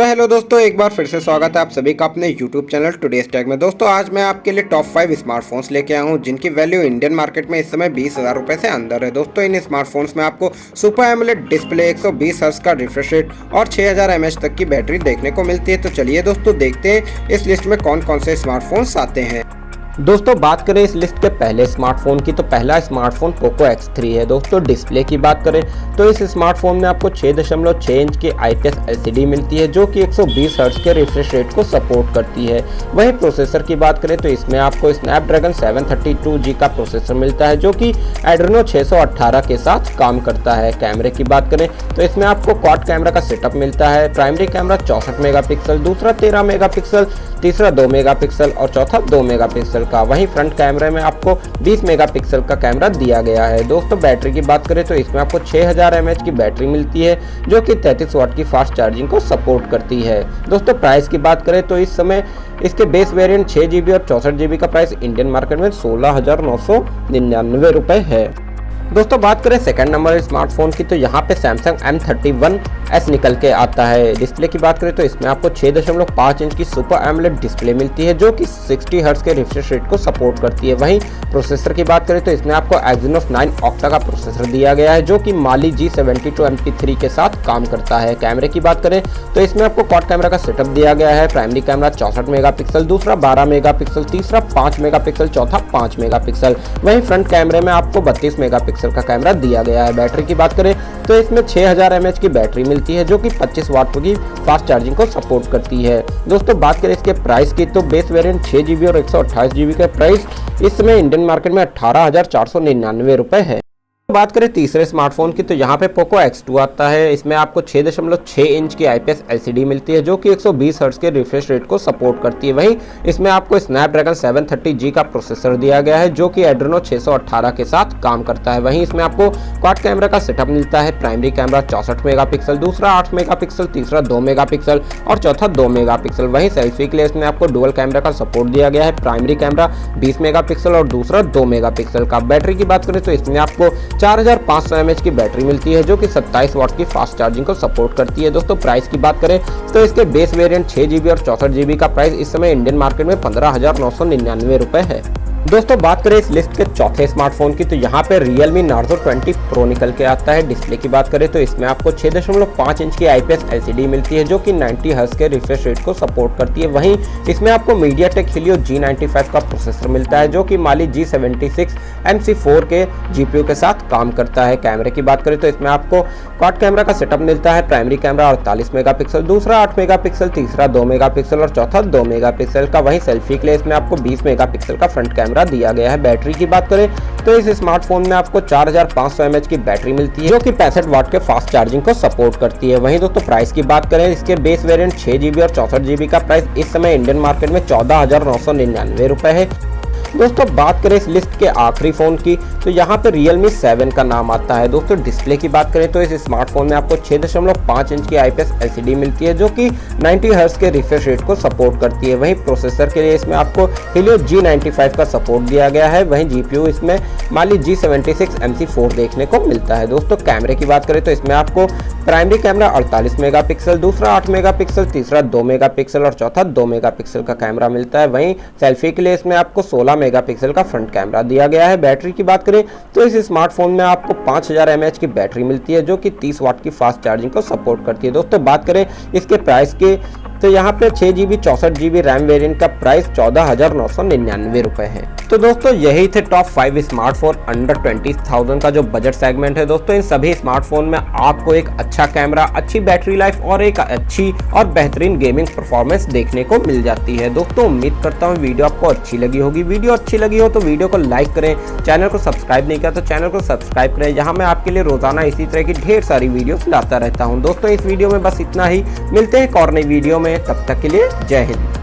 तो हेलो दोस्तों, एक बार फिर से स्वागत है आप सभी का अपने यूट्यूब चैनल टुडेस टेक में। दोस्तों आज मैं आपके लिए टॉप 5 स्मार्टफोन्स लेके आया हूँ जिनकी वैल्यू इंडियन मार्केट में इस समय 20,000 रुपये से अंदर है। दोस्तों इन स्मार्टफोन्स में आपको सुपर एमोलेड डिस्प्ले, 120 हर्ट्ज का रिफ्रेश रेट और 6000 mAh तक की बैटरी देखने को मिलती है। तो चलिए दोस्तों देखते हैं इस लिस्ट में कौन कौन से स्मार्टफोन्स आते हैं। दोस्तों बात करें इस लिस्ट के पहले स्मार्टफोन की तो पहला स्मार्टफोन पोको X3 है। दोस्तों डिस्प्ले की बात करें तो इस स्मार्टफोन में आपको 6.6 इंच की IPS LCD मिलती है जो कि 120 हर्ट्ज के रिफ्रेश रेट को सपोर्ट करती है। वहीं प्रोसेसर की बात करें तो इसमें आपको स्नैपड्रैगन 732G का प्रोसेसर मिलता है जो कि एड्रेनो 618 के साथ काम करता है। कैमरे की बात करें तो इसमें आपको क्वाड कैमरा का सेटअप मिलता है। प्राइमरी कैमरा 64 मेगापिक्सल, दूसरा 13 मेगापिक्सल, तीसरा 2 मेगापिक्सल और चौथा 2 मेगापिक्सल का। वहीं फ्रंट कैमरे में आपको 20 मेगापिक्सल का कैमरा दिया गया है। दोस्तों बैटरी की बात करें तो इसमें आपको 6000 mAh की बैटरी मिलती है जो कि 33 वाट की फास्ट चार्जिंग को सपोर्ट करती है। दोस्तों प्राइस की बात करें तो इस समय इसके बेस वेरिएंट 6GB और 64GB का प्राइस इंडियन मार्केट में 16,999 रुपये है। दोस्तों बात करें सेकंड नंबर स्मार्टफोन की तो यहाँ पे सैमसंग M31s निकल के आता है। डिस्प्ले की बात करें तो इसमें आपको 6.5 इंच की सुपर एमोलेड डिस्प्ले मिलती है जो कि 60 हर्ट्ज के रिफ्रेश रेट को सपोर्ट करती है। वहीं प्रोसेसर की बात करें तो इसमें आपको Exynos 9 ऑक्टा का प्रोसेसर दिया गया है जो कि मिlygi 72MP3 के साथ काम करता है। कैमरे की बात करें तो इसमें आपको क्वाड कैमरा का सेटअप दिया गया है। प्राइमरी कैमरा 64 मेगापिक्सल, दूसरा 12 मेगापिक्सल, तीसरा 5 मेगापिक्सल, चौथा 5 मेगापिक्सल। वहीं फ्रंट कैमरे में आपको 32 मेगापिक्सल का कैमरा दिया गया है। बैटरी की बात करें तो इसमें 6000 mAh की बैटरी मिलती है जो कि 25 वाट की फास्ट चार्जिंग को सपोर्ट करती है। दोस्तों बात करें इसके प्राइस की तो बेस वेरिएंट 6GB और 128GB का प्राइस इस समय इंडियन मार्केट में 18,499 रुपये है। बात करें तीसरे स्मार्टफोन की तो यहाँ पे पोको X2 आता है। इसमें आपको 6.6 इंच की IPS LCD मिलती है जो कि 120 हर्ट्ज के रिफ्रेश रेट को सपोर्ट करती है। वहीं इसमें आपको स्नैपड्रैगन 730G का प्रोसेसर दिया गया है जो कि एड्रेनो 618 के साथ काम करता है। वहीं इसमें आपको क्वाड कैमरा का सेटअप मिलता है। प्राइमरी कैमरा 64 मेगापिक्सल, दूसरा 8 मेगापिक्सल, तीसरा 2 मेगापिक्सल और चौथा 2 मेगापिक्सल। वहीं सेल्फी के लिए इसमें आपको डुअल कैमरा का सपोर्ट दिया गया है। प्राइमरी कैमरा 20 मेगापिक्सल और दूसरा 2 मेगापिक्सल का। बैटरी की बात करें तो इसमें आपको 4500 mAh की बैटरी मिलती है जो कि 27 वाट की फास्ट चार्जिंग को सपोर्ट करती है। दोस्तों प्राइस की बात करें तो इसके बेस वेरिएंट 6GB और 64GB का प्राइस इस समय इंडियन मार्केट में 15,999 रुपये है। दोस्तों बात करें इस लिस्ट के चौथे स्मार्टफोन की तो यहाँ पे Realme Narzo 20 Pro निकल के आता है। डिस्प्ले की बात करें तो इसमें आपको 6.5 इंच की IPS LCD मिलती है जो कि 90 हर्ट्ज के रिफ्रेश रेट को सपोर्ट करती है। वहीं इसमें आपको MediaTek Helio G95 का प्रोसेसर मिलता है जो कि मिlygi 76MC4 के GPU के साथ काम करता है। कैमरे की बात करें तो इसमें आपको क्वाड कैमरा का सेटअप मिलता है। प्राइमरी कैमरा 48 मेगापिक्सल, दूसरा 8 मेगापिक्सल, तीसरा 2 मेगापिक्सल और चौथा 2 मेगापिक्सल का। वहीं सेल्फी के लिए इसमें आपको 20 मेगापिक्सल का फ्रंट कैमरा दिया गया है। बैटरी की बात करें तो इस स्मार्टफोन में आपको 4500 mAh की बैटरी मिलती है जो कि 65 वाट के फास्ट चार्जिंग को सपोर्ट करती है। वहीं दोस्तों प्राइस की बात करें इसके बेस वेरिएंट 6GB और 64GB का प्राइस इस समय इंडियन मार्केट में 14,999 रुपये है। दोस्तों बात करें इस लिस्ट के आखिरी फोन की तो यहाँ पे Realme 7 का नाम आता है। दोस्तों डिस्प्ले की बात करें तो इस स्मार्टफोन में आपको 6.5 इंच की IPS LCD मिलती है जो कि 90 हर्ट्ज के रिफ्रेश रेट को सपोर्ट करती है। वहीं प्रोसेसर के लिए इसमें आपको Helio G95 का सपोर्ट दिया गया है। वहीं GPU इसमें मिlygi 76MC4 देखने को मिलता है। दोस्तों कैमरे की बात करें तो इसमें आपको प्राइमरी कैमरा 48 मेगापिक्सल, दूसरा 8 मेगापिक्सल, तीसरा 2 मेगापिक्सल और चौथा 2 मेगापिक्सल का कैमरा मिलता है। वहीं सेल्फी के लिए इसमें आपको 16 मेगापिक्सल का फ्रंट कैमरा दिया गया है। बैटरी की बात करें तो इस स्मार्टफोन में आपको 5000 mAh की बैटरी मिलती है जो कि 30 वाट की फास्ट चार्जिंग को सपोर्ट करती है। दोस्तों बात करें इसके प्राइस की तो यहाँ पे 6GB 64GB रैम वेरिएंट का प्राइस 14,999 रुपये है। तो दोस्तों यही थे टॉप 5 स्मार्टफोन अंडर 20,000 का जो बजट सेगमेंट है। दोस्तों इन सभी स्मार्टफोन में आपको एक अच्छा कैमरा, अच्छी बैटरी लाइफ और एक अच्छी और बेहतरीन गेमिंग परफॉर्मेंस देखने को मिल जाती है। दोस्तों उम्मीद करता हूँ वीडियो आपको अच्छी लगी होगी। वीडियो अच्छी लगी हो तो वीडियो को लाइक करें, चैनल को सब्सक्राइब नहीं किया तो चैनल को सब्सक्राइब करें। यहाँ मैं आपके लिए रोजाना इसी तरह की ढेर सारी वीडियोस लाता रहता हूँ। दोस्तों इस वीडियो में बस इतना ही, मिलते हैं एक और नई वीडियो में, तब तक के लिए जय हिंद।